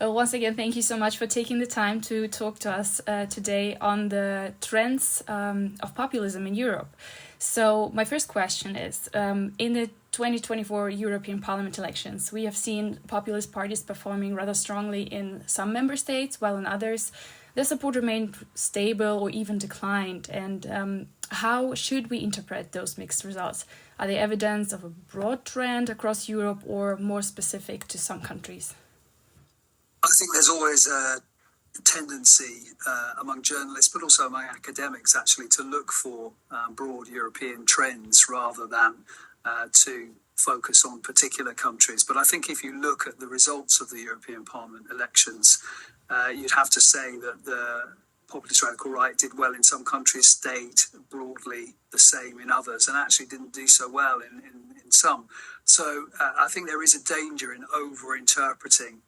Once again, thank you so much for taking the time to talk to us today on the trends of populism in Europe. So my first question is, in the 2024 European Parliament elections, we have seen populist parties performing rather strongly in some member states, while in others, their support remained stable or even declined. And how should we interpret those mixed results? Are they evidence of a broad trend across Europe or more specific to some countries? I think there's always a tendency among journalists, but also among academics, actually, to look for broad European trends rather than to focus on particular countries. But I think if you look at the results of the European Parliament elections, you'd have to say that the populist radical right did well in some countries, stayed broadly the same in others, and actually didn't do so well in some. So I think there is a danger in over-interpreting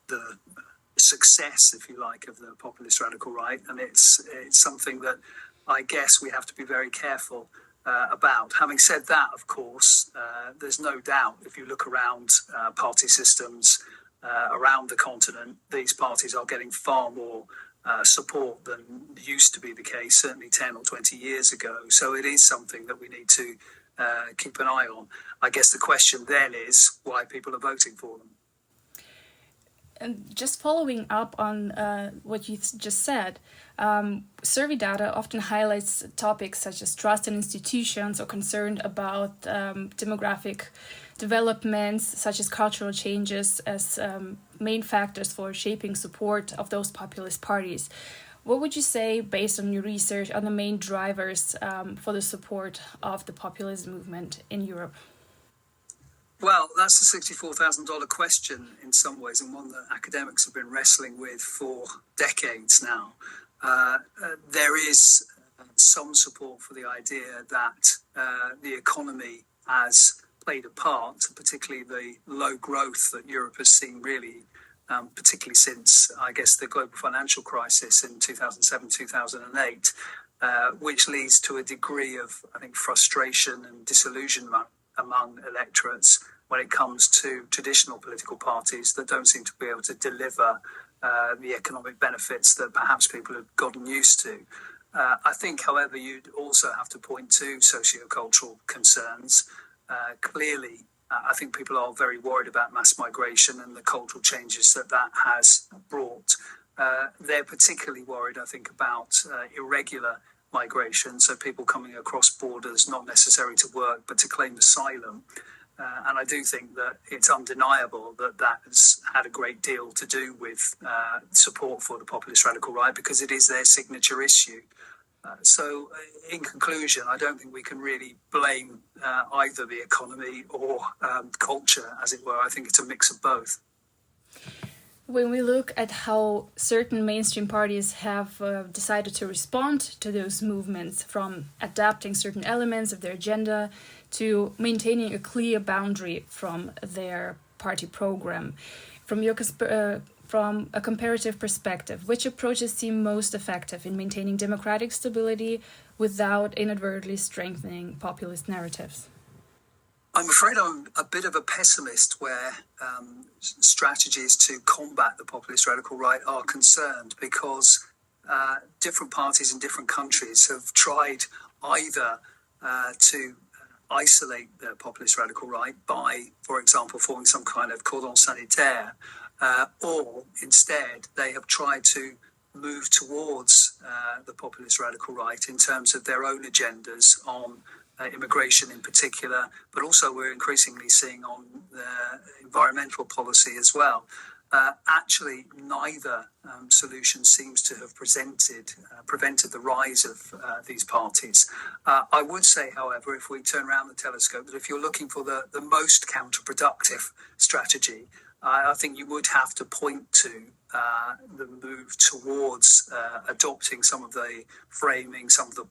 the success, if you like, of the populist radical right, and it's something that I guess we have to be very careful about. Having said that, of course, there's no doubt if you look around party systems around the continent, these parties are getting far more support than used to be the case, certainly 10 or 20 years ago. So it is something that we need to keep an eye on. I guess the question then is why people are voting for them. And just following up on what you just said, survey data often highlights topics such as trust in institutions or concern about demographic developments such as cultural changes as main factors for shaping support of those populist parties. What would you say, based on your research, are the main drivers for the support of the populism movement in Europe? Well, that's the $64,000 question in some ways, and one that academics have been wrestling with for decades now. There is some support for the idea that the economy has played a part, particularly the low growth that Europe has seen really, particularly since, I guess, the global financial crisis in 2007, 2008, which leads to a degree of, I think, frustration and disillusionment among electorates when it comes to traditional political parties that don't seem to be able to deliver the economic benefits that perhaps people have gotten used to. I think, however, you'd also have to point to sociocultural concerns. Clearly, I think people are very worried about mass migration and the cultural changes that has brought. They're particularly worried, I think, about irregular migration, so people coming across borders, not necessarily to work, but to claim asylum. And I do think that it's undeniable that has had a great deal to do with support for the populist radical right, because it is their signature issue. So in conclusion, I don't think we can really blame either the economy or culture, as it were. I think it's a mix of both. When we look at how certain mainstream parties have decided to respond to those movements, from adapting certain elements of their agenda to maintaining a clear boundary from their party program, from a comparative perspective, which approaches seem most effective in maintaining democratic stability without inadvertently strengthening populist narratives? I'm afraid I'm a bit of a pessimist where strategies to combat the populist radical right are concerned, because different parties in different countries have tried either to isolate the populist radical right by, for example, forming some kind of cordon sanitaire, or instead they have tried to move towards the populist radical right in terms of their own agendas on immigration in particular, but also we're increasingly seeing on the environmental policy as well. Actually, neither solution seems to have prevented the rise of these parties. I would say, however, if we turn around the telescope, that if you're looking for the most counterproductive strategy, I think you would have to point to the move towards adopting some of the framing, some of the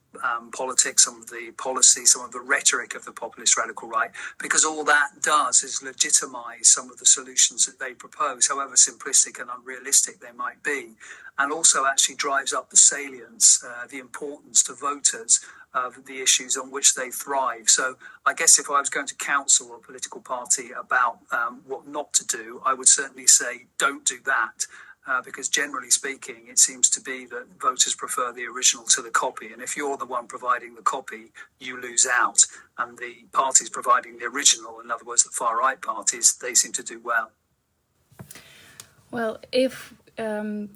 politics, some of the policy, some of the rhetoric of the populist radical right, because all that does is legitimize some of the solutions that they propose, however simplistic and unrealistic they might be, and also actually drives up the salience, the importance to voters of the issues on which they thrive. So I guess if I was going to counsel a political party about what not to do, I would certainly say don't do that. Because generally speaking, it seems to be that voters prefer the original to the copy. And if you're the one providing the copy, you lose out. And the parties providing the original, in other words, the far-right parties, they seem to do well. Well, if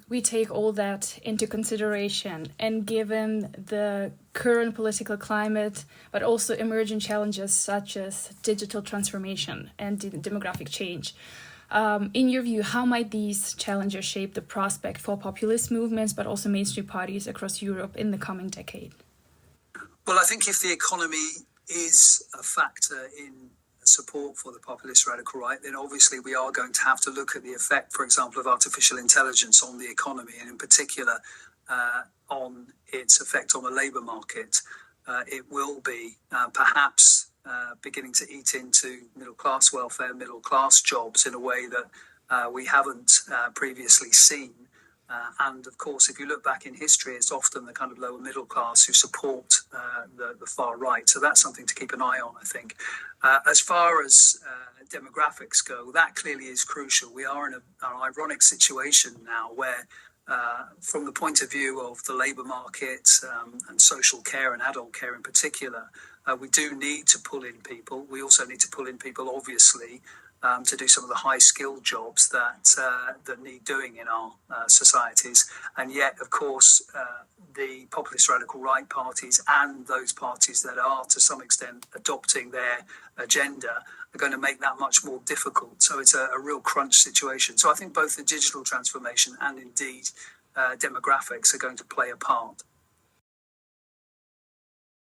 we take all that into consideration, and given the current political climate, but also emerging challenges such as digital transformation and demographic change, in your view, how might these challenges shape the prospect for populist movements, but also mainstream parties across Europe in the coming decade? Well, I think if the economy is a factor in support for the populist radical right, then obviously we are going to have to look at the effect, for example, of artificial intelligence on the economy, and in particular on its effect on the labour market. It will be perhaps beginning to eat into middle-class welfare, middle-class jobs in a way that we haven't previously seen. And of course, if you look back in history, it's often the kind of lower middle class who support the far right. So that's something to keep an eye on, I think. As far as demographics go, that clearly is crucial. We are in an ironic situation now where, from the point of view of the labour market and social care and adult care in particular, we do need to pull in people. We also need to pull in people, obviously, to do some of the high-skilled jobs that need doing in our societies. And yet, of course, the populist radical right parties and those parties that are, to some extent, adopting their agenda are going to make that much more difficult. So it's a real crunch situation. So I think both the digital transformation and indeed demographics are going to play a part.